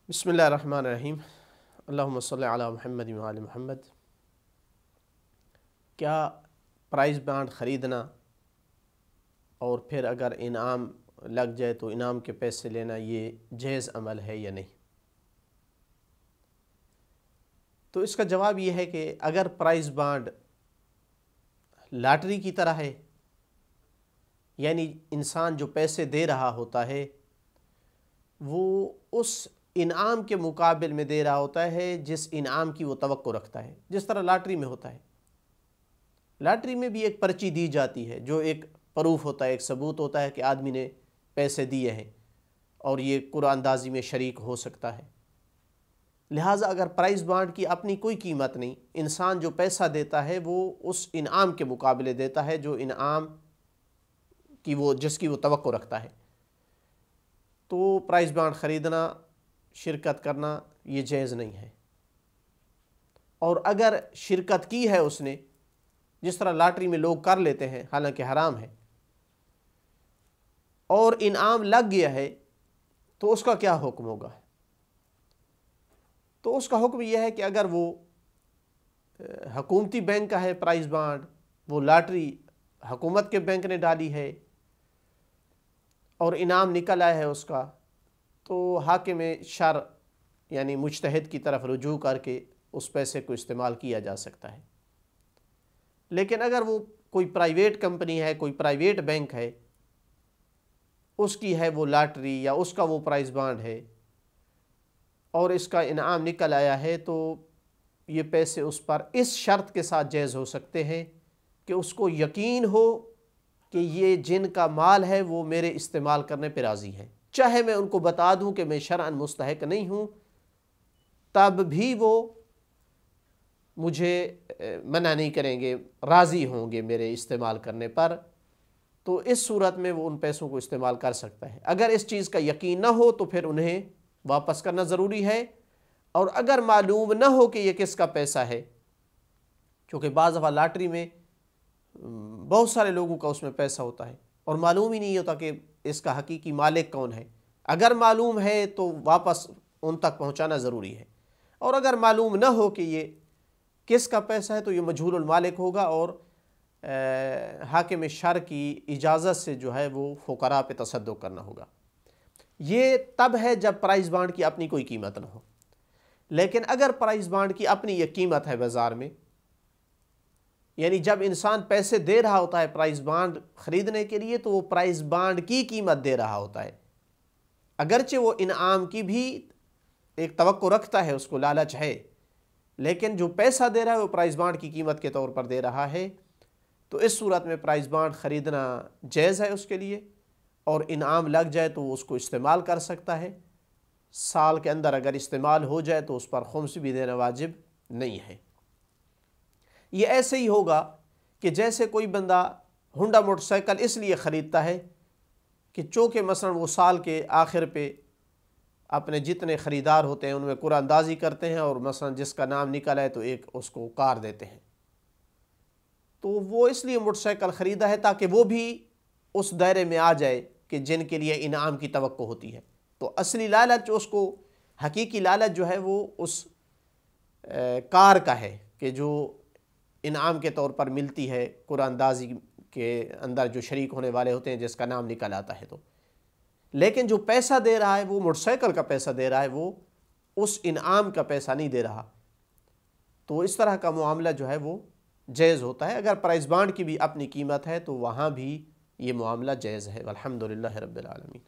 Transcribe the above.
بسم اللہ الرحمن الرحیم۔ اللہم صلی علی محمد و آل محمد۔ کیا پرائز بانڈ خریدنا اور پھر اگر انعام لگ جائے تو انعام کے پیسے لینا یہ جائز عمل ہے یا نہیں؟ تو اس کا جواب یہ ہے کہ اگر پرائز بانڈ لاٹری کی طرح ہے، یعنی انسان جو پیسے دے رہا ہوتا ہے وہ اس انعام کے مقابل میں دے رہا ہوتا ہے جس انعام کی وہ توقع رکھتا ہے، جس طرح لاٹری میں ہوتا ہے۔ لاٹری میں بھی ایک پرچی دی جاتی ہے جو ایک پروف ہوتا ہے، ایک ثبوت ہوتا ہے کہ آدمی نے پیسے دیے ہیں اور یہ قرعہ اندازی میں شریک ہو سکتا ہے۔ لہٰذا اگر پرائز بانڈ کی اپنی کوئی قیمت نہیں، انسان جو پیسہ دیتا ہے وہ اس انعام کے مقابلے دیتا ہے جو انعام کی جس کی وہ توقع رکھتا ہے، تو پرائز بانڈ خریدنا، شرکت کرنا یہ جائز نہیں ہے۔ اور اگر شرکت کی ہے اس نے، جس طرح لاٹری میں لوگ کر لیتے ہیں حالانکہ حرام ہے، اور انعام لگ گیا ہے تو اس کا کیا حکم ہوگا؟ تو اس کا حکم یہ ہے کہ اگر وہ حکومتی بینک کا ہے پرائز بانڈ، وہ لاٹری حکومت کے بینک نے ڈالی ہے اور انعام نکل آیا ہے اس کا، تو حاکم شرع یعنی مجتہد کی طرف رجوع کر کے اس پیسے کو استعمال کیا جا سکتا ہے۔ لیکن اگر وہ کوئی پرائیویٹ کمپنی ہے، کوئی پرائیویٹ بینک ہے، اس کی ہے وہ لاٹری یا اس کا وہ پرائز بانڈ ہے اور اس کا انعام نکل آیا ہے، تو یہ پیسے اس پر اس شرط کے ساتھ جائز ہو سکتے ہیں کہ اس کو یقین ہو کہ یہ جن کا مال ہے وہ میرے استعمال کرنے پہ راضی ہیں، چاہے میں ان کو بتا دوں کہ میں شرعاً مستحق نہیں ہوں، تب بھی وہ مجھے منع نہیں کریں گے، راضی ہوں گے میرے استعمال کرنے پر، تو اس صورت میں وہ ان پیسوں کو استعمال کر سکتا ہے۔ اگر اس چیز کا یقین نہ ہو تو پھر انہیں واپس کرنا ضروری ہے، اور اگر معلوم نہ ہو کہ یہ کس کا پیسہ ہے، کیونکہ بعض دفعہ لاٹری میں بہت سارے لوگوں کا اس میں پیسہ ہوتا ہے اور معلوم ہی نہیں ہوتا کہ اس کا حقیقی مالک کون ہے۔ اگر معلوم ہے تو واپس ان تک پہنچانا ضروری ہے، اور اگر معلوم نہ ہو کہ یہ کس کا پیسہ ہے تو یہ مجہول المالک ہوگا، اور حاکم شرع کی اجازت سے جو ہے وہ فقراء پہ تصدق کرنا ہوگا۔ یہ تب ہے جب پرائز بانڈ کی اپنی کوئی قیمت نہ ہو۔ لیکن اگر پرائز بانڈ کی اپنی یہ قیمت ہے بازار میں، یعنی جب انسان پیسے دے رہا ہوتا ہے پرائز بانڈ خریدنے کے لیے تو وہ پرائز بانڈ کی قیمت دے رہا ہوتا ہے، اگرچہ وہ انعام کی بھی ایک توقع رکھتا ہے، اس کو لالچ ہے، لیکن جو پیسہ دے رہا ہے وہ پرائز بانڈ کی قیمت کے طور پر دے رہا ہے، تو اس صورت میں پرائز بانڈ خریدنا جائز ہے اس کے لیے، اور انعام لگ جائے تو اس کو استعمال کر سکتا ہے۔ سال کے اندر اگر استعمال ہو جائے تو اس پر خمس بھی دینا واجب نہیں ہے۔ یہ ایسے ہی ہوگا کہ جیسے کوئی بندہ ہونڈا موٹر سائیکل اس لیے خریدتا ہے کہ چونکہ مثلا وہ سال کے آخر پہ اپنے جتنے خریدار ہوتے ہیں ان میں قرعہ اندازی کرتے ہیں، اور مثلا جس کا نام نکل آئے تو ایک اس کو کار دیتے ہیں، تو وہ اس لیے موٹر سائیکل خریدا ہے تاکہ وہ بھی اس دائرے میں آ جائے کہ جن کے لیے انعام کی توقع ہوتی ہے۔ تو اصلی لالچ اس کو، حقیقی لالچ جو ہے وہ اس کار کا ہے کہ جو انعام کے طور پر ملتی ہے، قرعہ اندازی کے اندر جو شریک ہونے والے ہوتے ہیں جس کا نام نکل آتا ہے۔ تو لیکن جو پیسہ دے رہا ہے وہ موٹر سائیکل کا پیسہ دے رہا ہے، وہ اس انعام کا پیسہ نہیں دے رہا، تو اس طرح کا معاملہ جو ہے وہ جائز ہوتا ہے۔ اگر پرائز بانڈ کی بھی اپنی قیمت ہے تو وہاں بھی یہ معاملہ جائز ہے۔ والحمدللہ رب العالمین۔